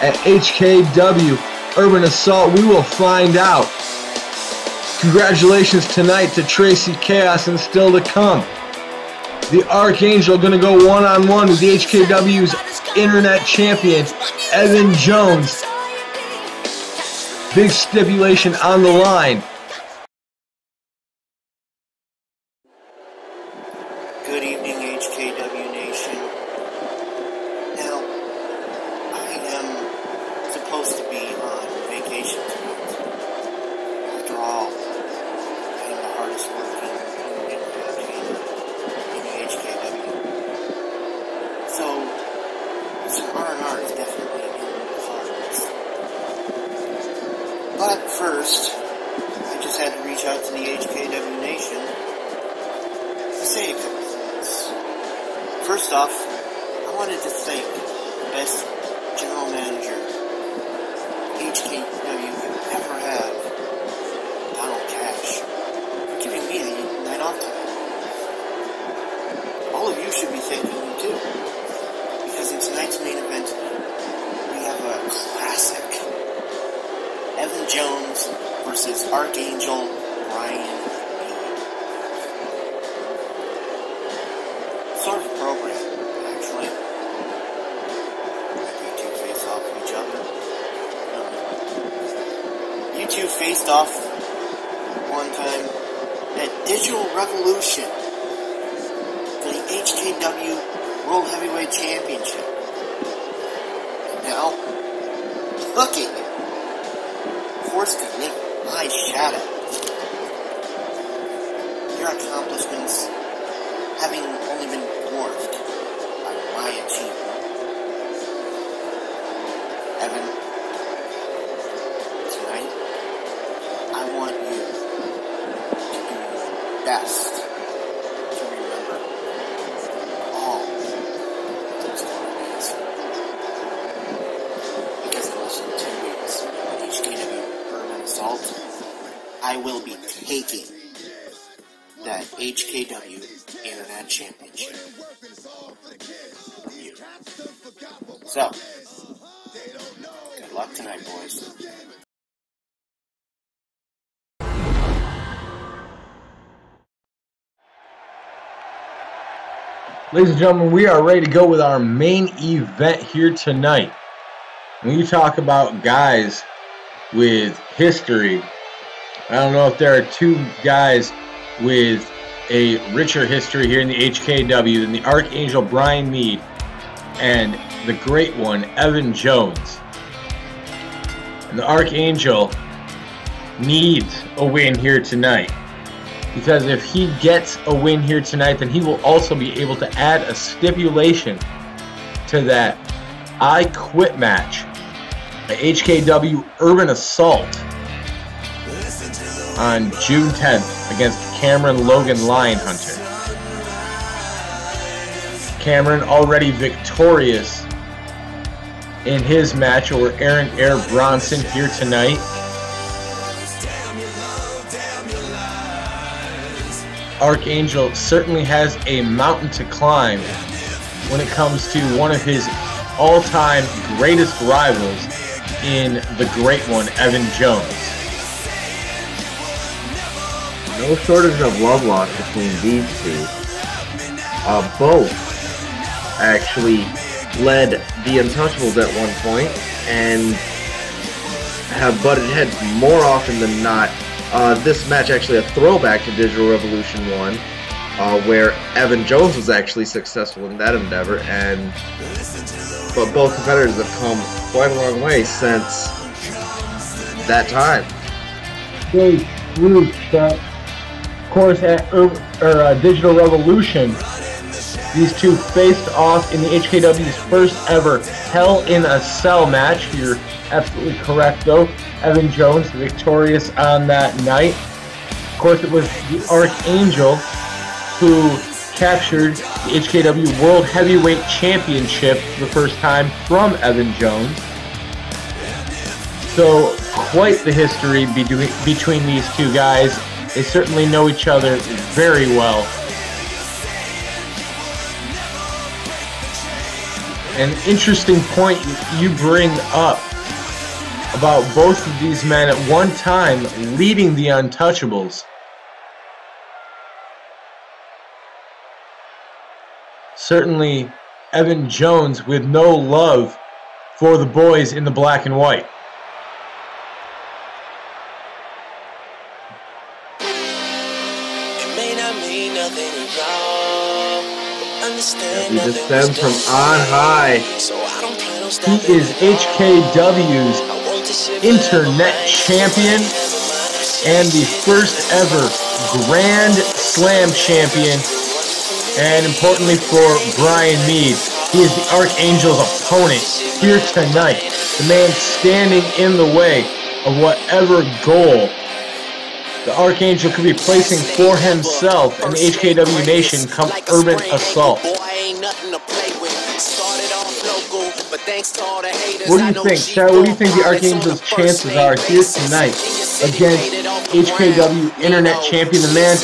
at HKW Urban Assault? We will find out. Congratulations tonight to Tracy Chaos, and still to come, the Archangel going to go one-on-one with the HKW's Internet Champion, Evan Jones. Big stipulation on the line. Good evening, HKW Nation. Now, I am supposed to be on vacation tonight. After all, I am the hardest working entertainer in the HKW. So, some R&R is definitely in the cards. But first, I just had to reach out to the HKW Nation to say a couple things. First off, I wanted to thank the best general manager HKW could ever have, Donald Cash, for giving me the night off tonight. All of you should be thanking him too, because in tonight's main event, we have a classic Evan Jones versus Archangel Brian Mead. Sort of program, actually. You two face off each other. You two faced off one time at Digital Revolution for the HKW World Heavyweight Championship. And now, look at you. Forced to live my shadow. Your accomplishments having only been dwarfed by my achievement. Evan, tonight, I want you to do your best to remember all those tournaments. Because in less than 2 weeks, when HKW Urban Assault, I will be taking that HKW Internet Championship. So, good luck tonight, boys. Ladies and gentlemen, we are ready to go with our main event here tonight. When you talk about guys with history, I don't know if there are two guys with a richer history here in the HKW than the Archangel Brian Mead and the great one Evan Jones. And the Archangel needs a win here tonight, because if he gets a win here tonight, then he will also be able to add a stipulation to that I Quit match, the HKW Urban Assault on June 10th against Cameron Logan Lionhunter. Cameron already victorious in his match over Aaron Air Bronson here tonight. Archangel certainly has a mountain to climb when it comes to one of his all-time greatest rivals in the great one, Evan Jones. No shortage of love lost between these two. Both actually led the Untouchables at one point and have butted heads more often than not. This match actually a throwback to Digital Revolution 1, where Evan Jones was actually successful in that endeavor, but both competitors have come quite a long way since that time. Very true, Chet. Of course, at Digital Revolution, these two faced off in the HKW's first ever Hell in a Cell match. You're absolutely correct, though. Evan Jones victorious on that night. Of course, it was the Archangel who captured the HKW World Heavyweight Championship for the first time from Evan Jones. So, quite the history between these two guys. They certainly know each other very well. An interesting point you bring up about both of these men at one time leading the Untouchables. Certainly, Evan Jones with no love for the boys in the black and white. He descends from on high. He is HKW's Internet Champion and the first ever Grand Slam Champion. And importantly for Brian Mead, he is the Archangel's opponent here tonight. The man standing in the way of whatever goal the Archangel could be placing for himself in the HKW Nation come Urban Assault. What do you think, Chad? What do you think the Archangel's chances are here tonight against HKW Internet Champion, the man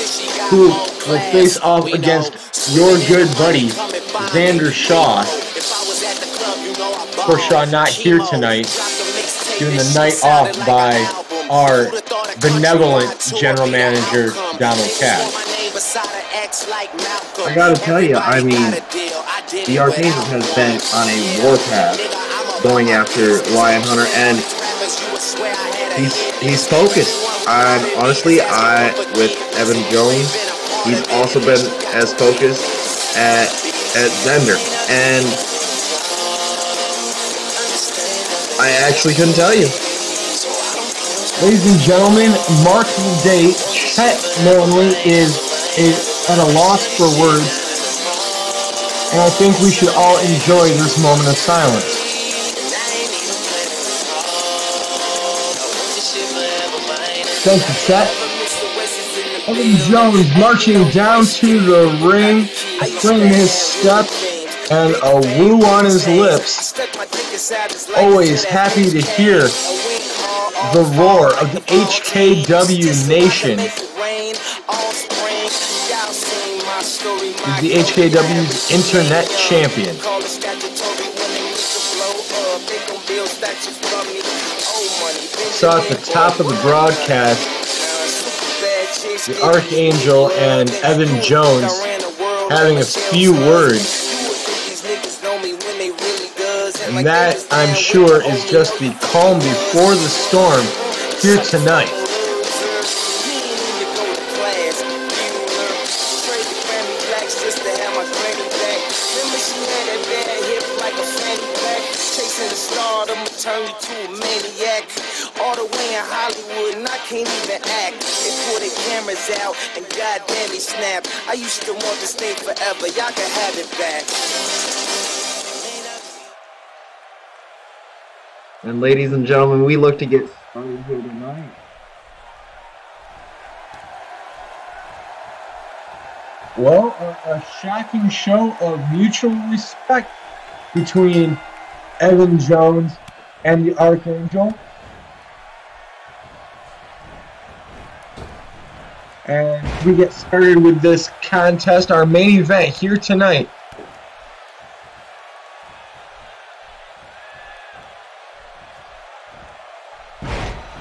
who will face off against your good buddy, Xander Shaw? Of course, Shaw not here tonight, doing the night off by our benevolent general manager, Donald Cass. I gotta tell you, I mean, the Archangel has been on a warpath going after Lion Hunter, and he's focused. And honestly, with Evan Jones, he's also been as focused at Xander, and I actually couldn't tell you. Ladies and gentlemen, mark the date. Chet Manley is at a loss for words, and I think we should all enjoy this moment of silence. Thank you, Chet. Evan Jones marching down to the ring, swinging his step, and a woo on his lips. Always happy to hear the roar of the HKW Nation. Is the HKW's Internet Champion. Saw at the top of the broadcast the Archangel and Evan Jones having a few words. And that, I'm sure, is just the calm before the storm here tonight. And goddamn he snapped. I used to want this thing forever. Y'all can have it back. And ladies and gentlemen, we look to get started here tonight. Well, a shocking show of mutual respect between Evan Jones and the Archangel. And we get started with this contest, our main event here tonight.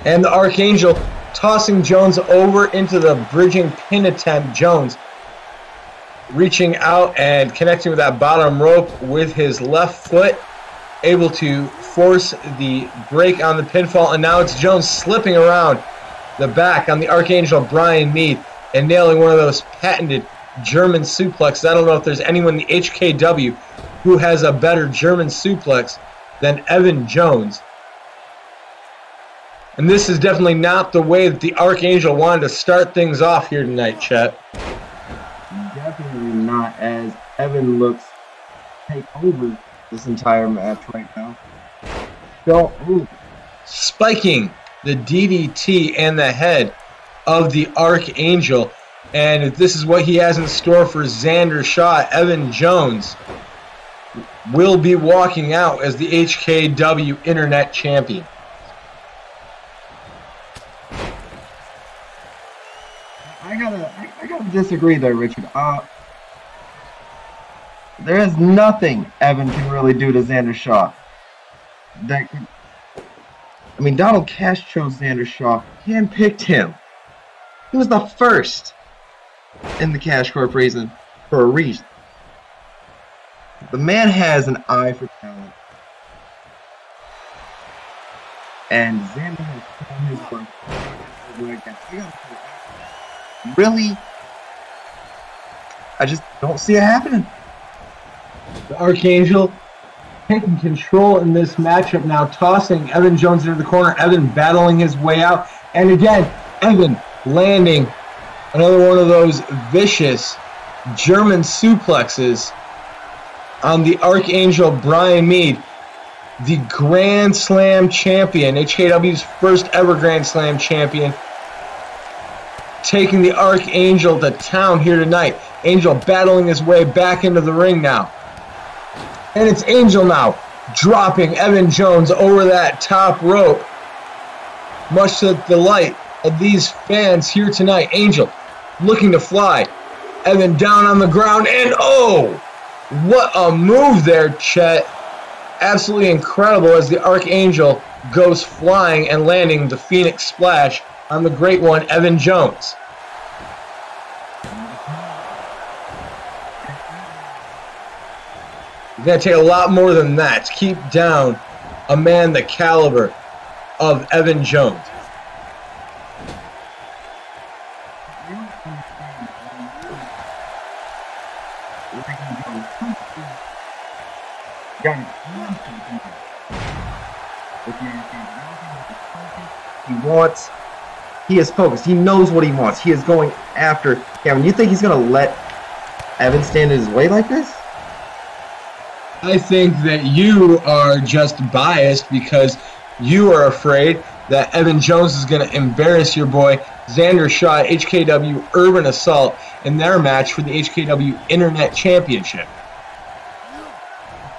And the Archangel tossing Jones over into the bridging pin attempt. Jones reaching out and connecting with that bottom rope with his left foot, able to force the break on the pinfall. And now it's Jones slipping around the back on the Archangel Brian Mead and nailing one of those patented German suplexes. I don't know if there's anyone in the HKW who has a better German suplex than Evan Jones. And this is definitely not the way that the Archangel wanted to start things off here tonight, Chet. Definitely not, as Evan looks to take over this entire match right now. Spiking the DDT and the head of the Archangel. And if this is what he has in store for Xander Shaw, Evan Jones will be walking out as the HKW Internet Champion. I gotta disagree there, Richard. There is nothing Evan can really do to Xander Shaw. Donald Cash chose Xander Shaw. He handpicked him. He was the first in the Cash Corporation for a reason. The man has an eye for talent. And Xander has shown his work. Really? I just don't see it happening. The Archangel taking control in this matchup now, tossing Evan Jones into the corner. Evan battling his way out. And again, Evan landing another one of those vicious German suplexes on the Archangel Brian Mead, the Grand Slam champion, HKW's first ever Grand Slam champion, taking the Archangel to town here tonight. Angel battling his way back into the ring now. And it's Angel now dropping Evan Jones over that top rope, much to the delight of these fans here tonight. Angel looking to fly. Evan down on the ground, and oh, what a move there, Chet. Absolutely incredible as the Archangel goes flying and landing the Phoenix Splash on the great one, Evan Jones. It's going to take a lot more than that to keep down a man the caliber of Evan Jones. He is focused. He knows what he wants. He is going after Kevin. You think he's going to let Evan stand in his way like this? I think that you are just biased because you are afraid that Evan Jones is going to embarrass your boy Xander Shaw at HKW Urban Assault in their match for the HKW Internet Championship.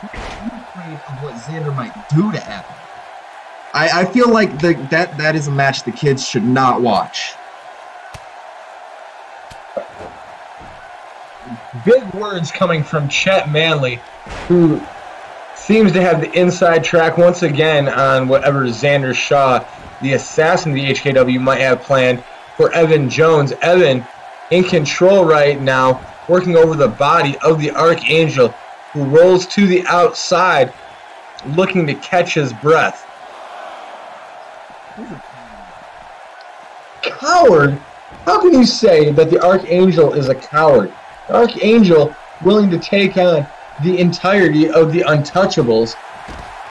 I'm afraid of what Xander might do to Evan. I feel like that is a match the kids should not watch. Big words coming from Chet Manley, who seems to have the inside track once again on whatever Xander Shaw, the assassin of the HKW, might have planned for Evan Jones. Evan in control right now, working over the body of the Archangel, who rolls to the outside, looking to catch his breath. Coward? How can you say that the Archangel is a coward? The Archangel willing to take on the entirety of the Untouchables.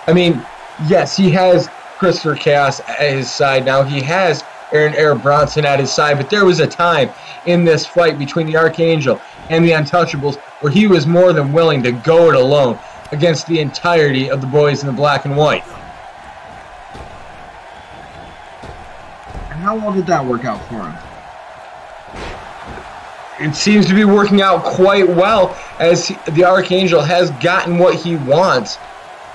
I mean, yes, he has Christopher Chaos at his side now. He has Aaron Bronson at his side, but there was a time in this fight between the Archangel and the Untouchables where he was more than willing to go it alone against the entirety of the boys in the black and white. And how well did that work out for him? It seems to be working out quite well, as the Archangel has gotten what he wants.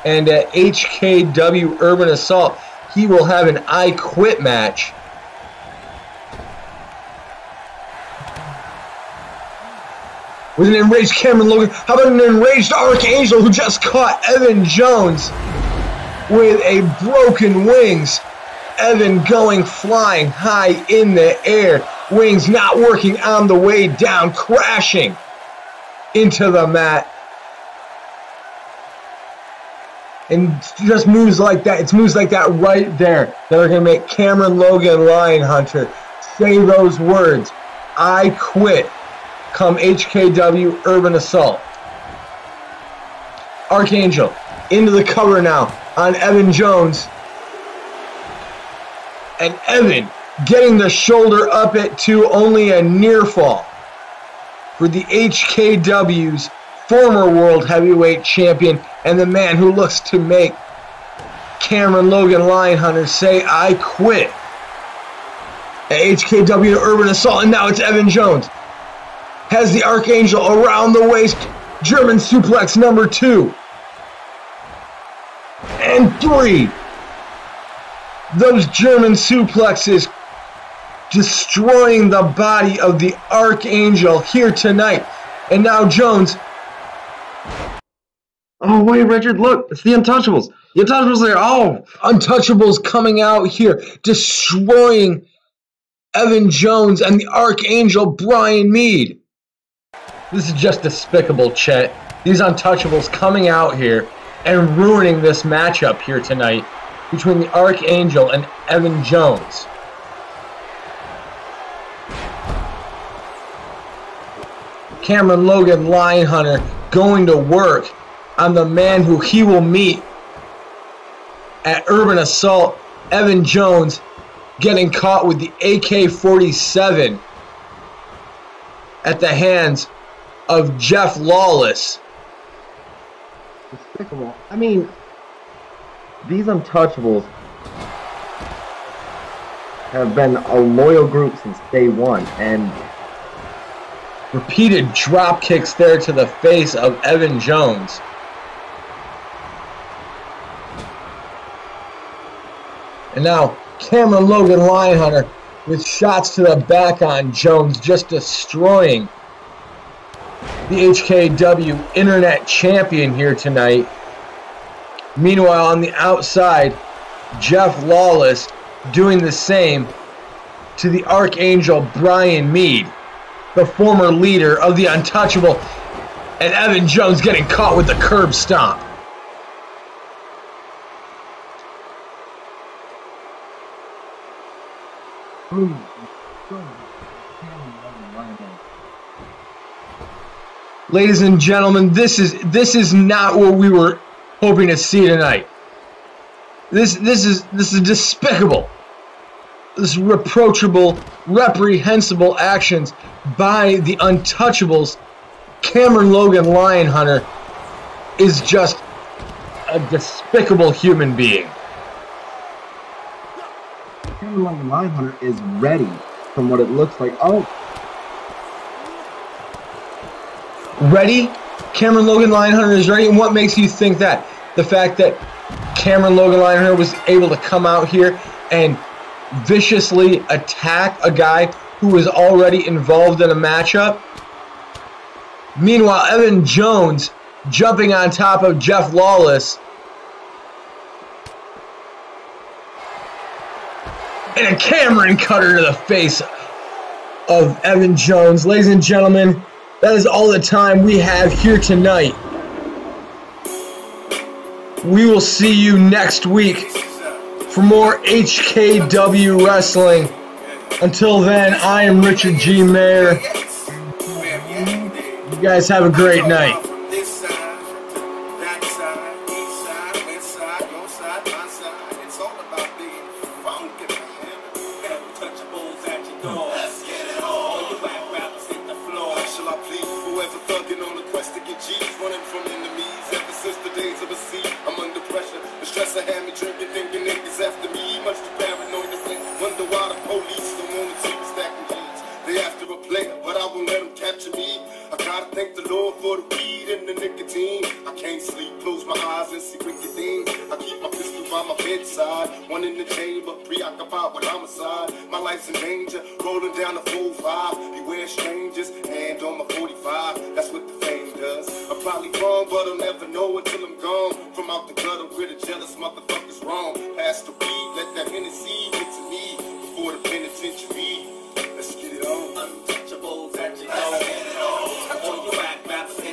And at HKW Urban Assault, he will have an I Quit match. With an enraged Cameron Logan. How about an enraged Archangel who just caught Evan Jones with a broken wings? Evan going flying high in the air. Wings not working on the way down, crashing into the mat. And just moves like that. It's moves like that right there that are going to make Cameron Logan Lionhunter say those words, I quit, come HKW Urban Assault. Archangel into the cover now on Evan Jones. And Evan getting the shoulder up at 2, only a near fall for the HKW's former World Heavyweight Champion and the man who looks to make Cameron Logan Lionhunter say, I quit at HKW Urban Assault. And now it's Evan Jones. Has the Archangel around the waist. German suplex number 2. And 3. Those German suplexes destroying the body of the Archangel here tonight. And now Jones. Oh, wait, Richard, look. It's the Untouchables. The Untouchables are, oh. Untouchables coming out here, destroying Evan Jones and the Archangel Brian Mead. This is just despicable, Chet. These Untouchables coming out here and ruining this matchup here tonight between the Archangel and Evan Jones. Cameron Logan Lionhunter going to work on the man who he will meet at Urban Assault, Evan Jones, getting caught with the AK-47 at the hands of Jeff Lawless. Despicable. I mean, these Untouchables have been a loyal group since day one, and repeated drop kicks there to the face of Evan Jones. And now Cameron Logan Lionhunter with shots to the back on Jones, just destroying the HKW Internet Champion here tonight. Meanwhile, on the outside, Jeff Lawless doing the same to the Archangel Brian Mead, the former leader of the Untouchable, and Evan Jones getting caught with the curb stomp. Ladies and gentlemen, this is not what we were hoping to see tonight. This is despicable. This reproachable, reprehensible actions by the Untouchables. Cameron Logan Lionhunter is just a despicable human being. Cameron Logan Lionhunter is ready from what it looks like. Oh. Ready? Cameron Logan Lionhunter is ready. And what makes you think that? The fact that Cameron Logan Lionhunter was able to come out here and viciously attack a guy who was already involved in a matchup. Meanwhile, Evan Jones jumping on top of Jeff Lawless. And a Cameron cutter to the face of Evan Jones. Ladies and gentlemen, that is all the time we have here tonight. We will see you next week for more HKW Wrestling. Until then, I am Richard G. Mayer. You guys have a great night. One in the chamber, preoccupied with homicide. My life's in danger, rolling down the 4-5. Beware strangers, hand on my 45. That's what the fame does. I'm probably wrong, but I'll never know until I'm gone. From out the gutter where the jealous motherfuckers wrong. Pass the weed, let that Hennessy get to me before the penitentiary. Let's get it on. Untouchables at your door. All you back rappers.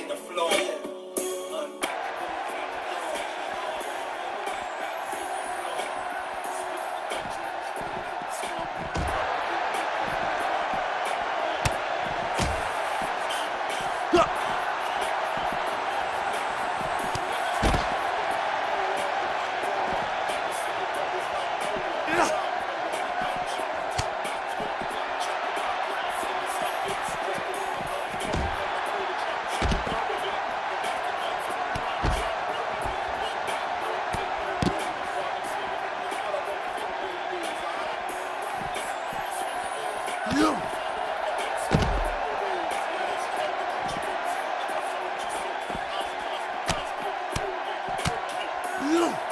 No.